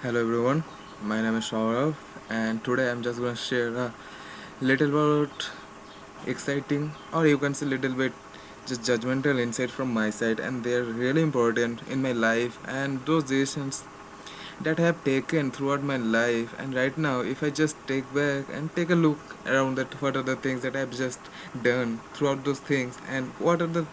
Hello everyone, my name is Shaurav and today I'm just gonna share a little bit exciting or you can say little bit just judgmental insight from my side, and they're really important in my life and those decisions that I have taken throughout my life. And right now if I just take back and take a look around that what are the things that I've just done throughout those things and what are the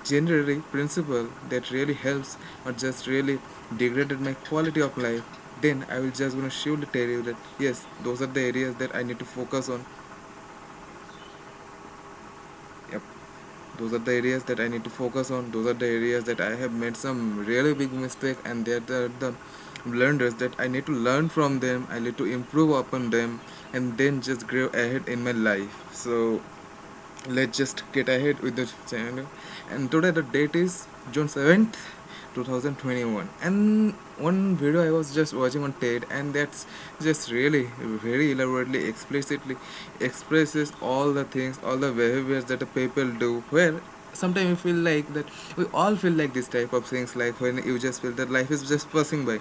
generally principle that really helps or just really degraded my quality of life, then I will just gonna surely tell you that yes, those are the areas that I need to focus on. Yep, those are the areas that I need to focus on. Those are the areas that I have made some really big mistake, and they're the blunders that I need to learn from them. I need to improve upon them, and then just grow ahead in my life. So let's just get ahead with the channel. And today the date is June 7th, 2021, and one video I was just watching on TED, and that's just really very elaborately explicitly expresses all the things, all the behaviors that the people do, where sometimes you feel like that we all feel like this type of things, like when you just feel that life is just passing by,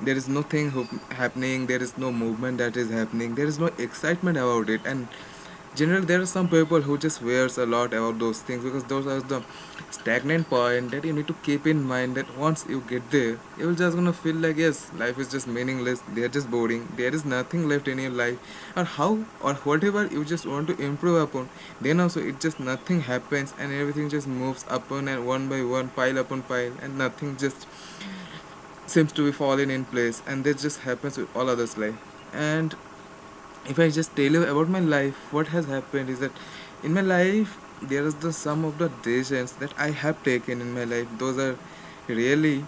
there is nothing happening, there is no movement that is happening, there is no excitement about it. And generally there are some people who just wears a lot about those things, because those are the stagnant point that you need to keep in mind, that once you get there you're just gonna feel like yes, life is just meaningless, they're just boring, there is nothing left in your life, or how or whatever you just want to improve upon, then also it just nothing happens and everything just moves upon and one by one, pile upon pile, and nothing just seems to be falling in place, and this just happens with all others life. And if I just tell you about my life, what has happened is that in my life there is the sum of the decisions that I have taken in my life. Those are really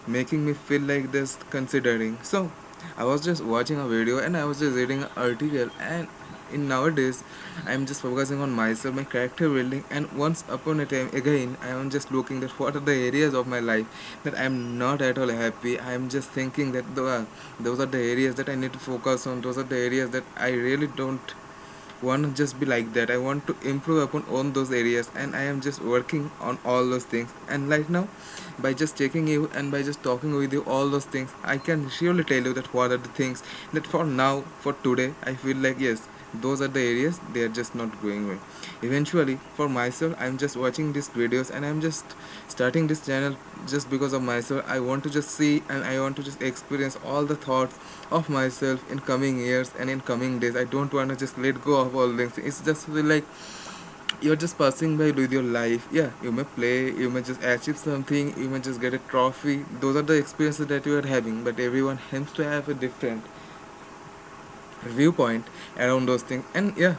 making me feel like this considering. So I was just watching a video and I was just reading an article, and in nowadays I'm just focusing on myself, my character building, and once upon a time again I am just looking at what are the areas of my life that I'm not at all happy. I'm just thinking that those are the areas that I need to focus on, those are the areas that I really don't want to just be like that. I want to improve upon on those areas, and I am just working on all those things. And right now, by just taking you and by just talking with you all those things, I can surely tell you that what are the things that for now, for today, I feel like yes, those are the areas they are just not going well. Eventually, for myself, I'm just watching these videos and I'm just starting this channel just because of myself. I want to just see and I want to just experience all the thoughts of myself in coming years and in coming days. I don't want to just let go of all things. It's just feel like you're just passing by with your life. Yeah, you may play, you may just achieve something, you may just get a trophy. Those are the experiences that you are having, but everyone seems to have a different viewpoint around those things. And yeah,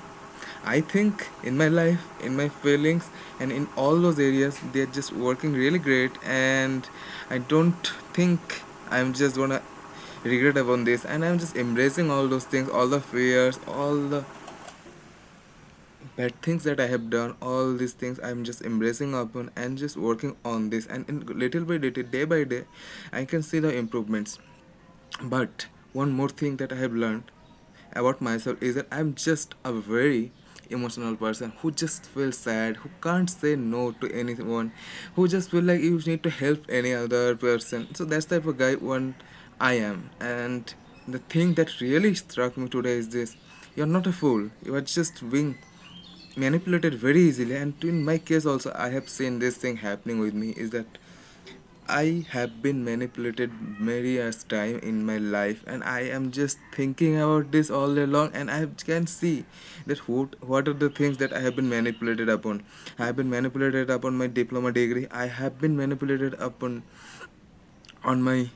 I think in my life, in my feelings, and in all those areas, they're just working really great. And I don't think I'm just gonna regret upon this. And I'm just embracing all those things, all the fears, all the bad things that I have done, all these things I'm just embracing upon and just working on this. And in little by little, day by day, I can see the improvements. But one more thing that I have learned about myself is that I'm just a very emotional person who just feels sad, who can't say no to anyone, who just feel like you need to help any other person. So that's the type of guy one I am. And the thing that really struck me today is this: you're not a fool. You are just being manipulated very easily. And in my case also, I have seen this thing happening with me, is that I have been manipulated many a time in my life, and I am just thinking about this all day long, and I can see that what are the things that I have been manipulated upon. I have been manipulated upon my diploma degree. I have been manipulated upon on my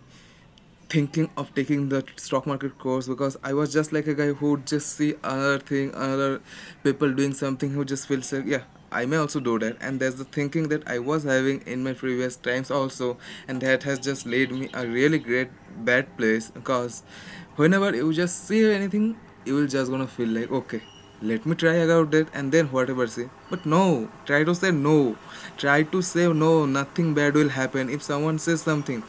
thinking of taking the stock market course, because I was just like a guy who would just see another thing, another people doing something, who just feels like yeah, I may also do that. And there's the thinking that I was having in my previous times also, and that has just laid me a really great bad place, because whenever you just see anything, you will just gonna feel like okay, let me try about that, and then whatever say. But no, try to say no, try to say no, nothing bad will happen. If someone says something,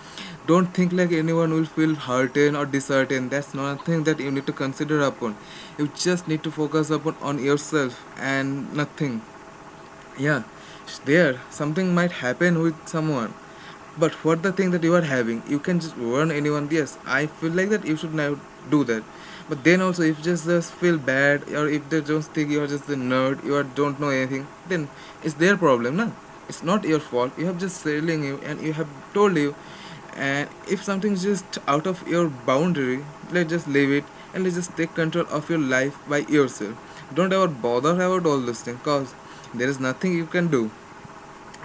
don't think like anyone will feel hurted or disheartened. That's nothing that you need to consider upon. You just need to focus upon on yourself and nothing. Yeah, there something might happen with someone, But what the thing that you are having, you can just warn anyone. Yes, I feel like that you should now do that. But then also, if just feel bad, or if they just think you are just a nerd, you are, don't know anything, then it's their problem, no? It's not your fault. You have just telling you, and you have told you. And if something's just out of your boundary, let's just leave it, and let's just take control of your life by yourself. Don't ever bother about all those things, cause there is nothing you can do.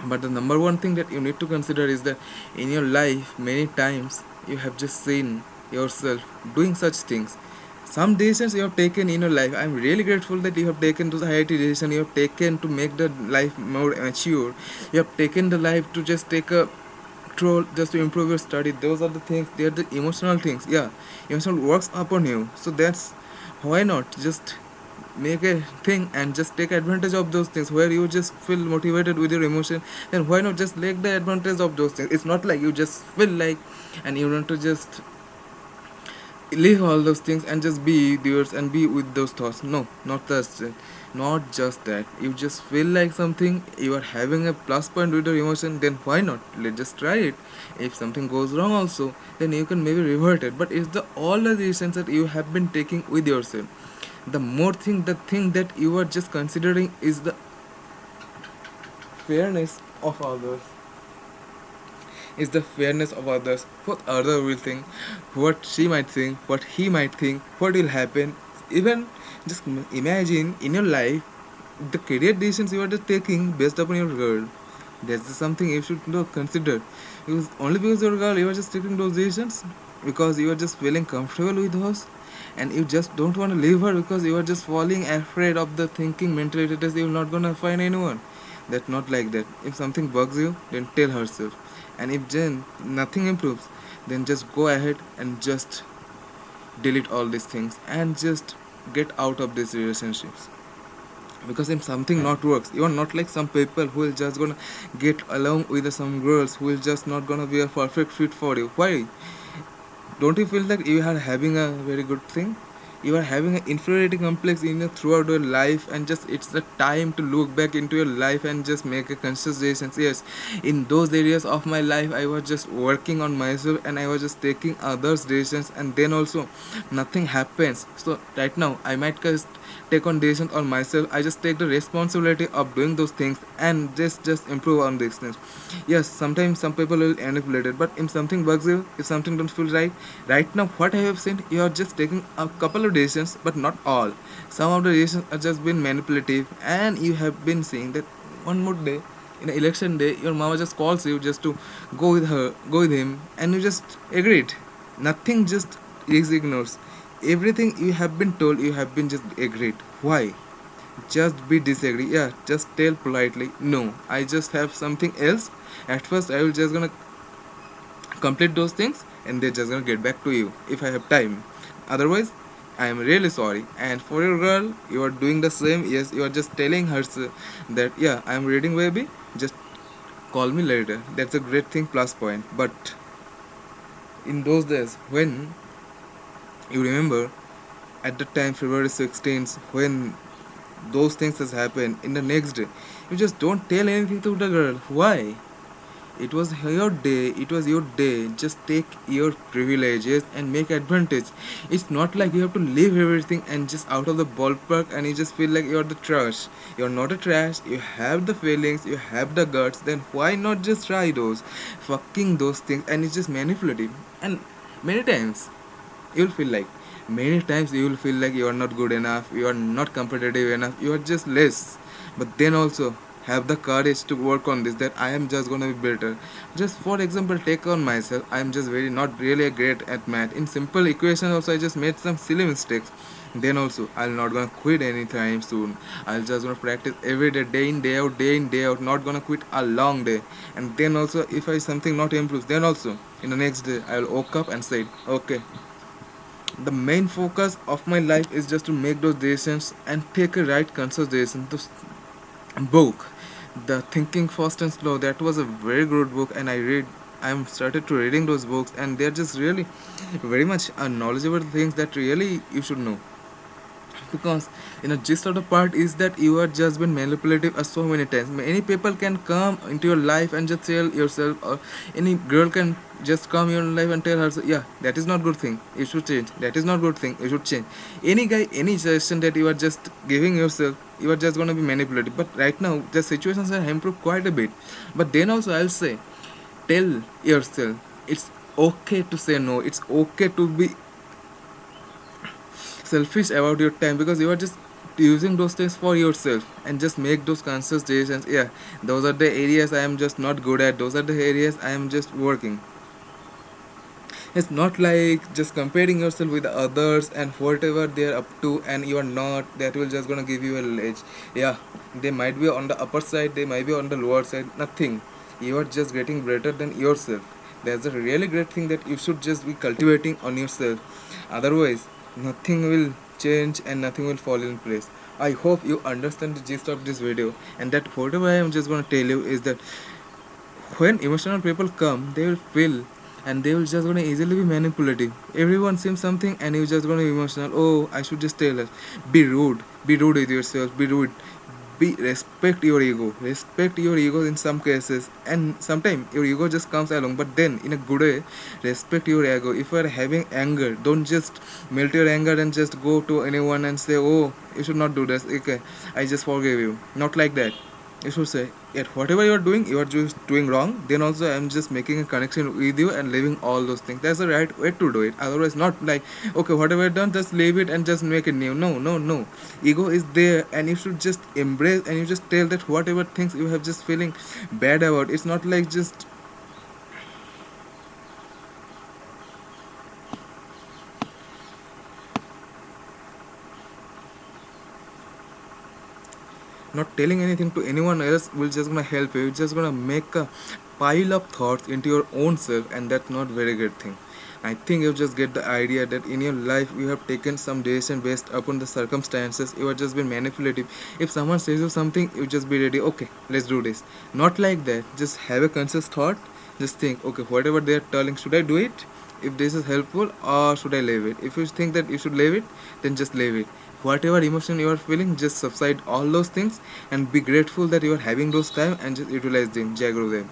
But the number one thing that you need to consider is that in your life, many times you have just seen yourself doing such things. Some decisions you have taken in your life, I'm really grateful that you have taken those IIT decisions, you have taken to make the life more mature. You have taken the life to just take a troll just to improve your study. Those are the things, they are the emotional things. Yeah, emotional works upon you. So that's why not just make a thing and just take advantage of those things where you just feel motivated with your emotion. Then why not just take the advantage of those things? It's not like you just feel like and you want to just leave all those things and just be yours and be with those thoughts. No, not just not just that. You just feel like something, you are having a plus point with your emotion, then why not, let's just try it. If something goes wrong also, then you can maybe revert it. But it's the all the decisions that you have been taking with yourself. The more thing, the thing that you are just considering is the fairness of others, is the fairness of others, what other will think, what she might think, what he might think, what will happen. Even just imagine in your life the career decisions you are just taking based upon your girl. That's just something you should not consider. Because only because you're a girl you are just taking those decisions because you are just feeling comfortable with her, and you just don't want to leave her because you are just falling afraid of the thinking mentality that you're not gonna find anyone. That's not like that. If something bugs you, then tell herself. And if then nothing improves, then just go ahead and just delete all these things and just get out of these relationships. Because if something not works, you are not like some people who will just gonna get along with some girls who will just not gonna be a perfect fit for you. Why? Don't you feel that you are having a very good thing? You are having an inferiority complex in your throughout your life, and just it's the time to look back into your life and just make a conscious decision. Yes, in those areas of my life I was just working on myself and I was just taking others decisions, and then also nothing happens. So right now I might just take on decisions on myself. I just take the responsibility of doing those things and just improve on these things. Yes, sometimes some people will manipulate it, but if something bugs you, if something don't feel right, right now what I have seen, you are just taking a couple of decisions, but not all. Some of the decisions are just been manipulative, and you have been seeing that one more day, in an election day, your mama just calls you just to go with her, go with him, and you just agreed. Nothing just is ignores. Everything you have been told, you have been just agreed. Why? Just be disagree. Yeah, just tell politely, no, I just have something else. At first I will just gonna complete those things and they're just gonna get back to you if I have time. Otherwise, I am really sorry. And for your girl, you are doing the same. Yes, you are just telling her that yeah, I am reading baby, just call me later. That's a great thing, plus point. But in those days when you remember at the time February 16th, when those things has happened, in the next day you just don't tell anything to the girl. Why? It was your day, it was your day. Just take your privileges and make advantage. It's not like you have to leave everything and just out of the ballpark and you just feel like you're the trash. You're not a trash, you have the feelings, you have the guts, then why not just try those fucking those things? And it's just manipulative. And many times you'll feel like, many times you will feel like you are not good enough, you are not competitive enough, you are just less. But then also have the courage to work on this, that I am just gonna be better. Just for example, take on myself, I am just very not really great at math. In simple equations also I just made some silly mistakes. Then also I'll not gonna quit anytime soon. I'll just gonna practice every day, day in day out, day in day out, not gonna quit a long day. And then also if I something not improves, then also in the next day I'll wake up and say okay, the main focus of my life is just to make those decisions and take a right conscious decision. This book, The Thinking Fast and Slow, that was a very good book, and I'm started to reading those books, and they're just really very much knowledgeable things that really you should know. because gist of the part is that you are just been manipulative so many times. Many people can come into your life and just tell yourself, or any girl can just come in your life and tell her, yeah, that is not good thing, you should change, that is not good thing, you should change. Any guy, any suggestion that you are just giving yourself, you are just going to be manipulative. But right now the situations have improved quite a bit. But then also I'll say, tell yourself it's okay to say no, it's okay to be selfish about your time, because you are just using those things for yourself, and just make those conscious decisions. Yeah, those are the areas I am just not good at, those are the areas I am just working. It's not like just comparing yourself with others and whatever they're up to and you are not, that will just gonna give you a edge. Yeah, they might be on the upper side, they might be on the lower side, nothing. You are just getting better than yourself. That's a really great thing that you should just be cultivating on yourself. Otherwise nothing will change and nothing will fall in place. I hope you understand the gist of this video, and that whatever I am just gonna tell you is that when emotional people come, they will feel, and they will just gonna easily be manipulative. Everyone seems something and you just gonna be emotional. Oh, I should just tell her. Be rude with yourself, be rude. Be respect your ego. Respect your ego in some cases. And sometimes your ego just comes along. But then in a good way, respect your ego. If you are having anger, don't just melt your anger and just go to anyone and say, oh, you should not do this. Okay, I just forgive you. Not like that. You should say, yet whatever you are doing, you are just doing wrong. Then also I'm just making a connection with you and leaving all those things. That's the right way to do it. Otherwise not like, okay, whatever I've done, just leave it and just make it new. No, no, no. Ego is there and you should just embrace, and you just tell that whatever things you have just feeling bad about. It's not like just not telling anything to anyone else will just gonna help you. It's just gonna make a pile of thoughts into your own self, and that's not very good thing. I think you just get the idea that in your life you have taken some decision based upon the circumstances. You have just been manipulative. If someone says you something, you just be ready. Okay, let's do this. Not like that. Just have a conscious thought. Just think. Okay, whatever they are telling, should I do it? If this is helpful, or should I leave it? If you think that you should leave it, then just leave it. Whatever emotion you are feeling, just subside all those things and be grateful that you are having those time, and just utilize them. Jai Gurudev.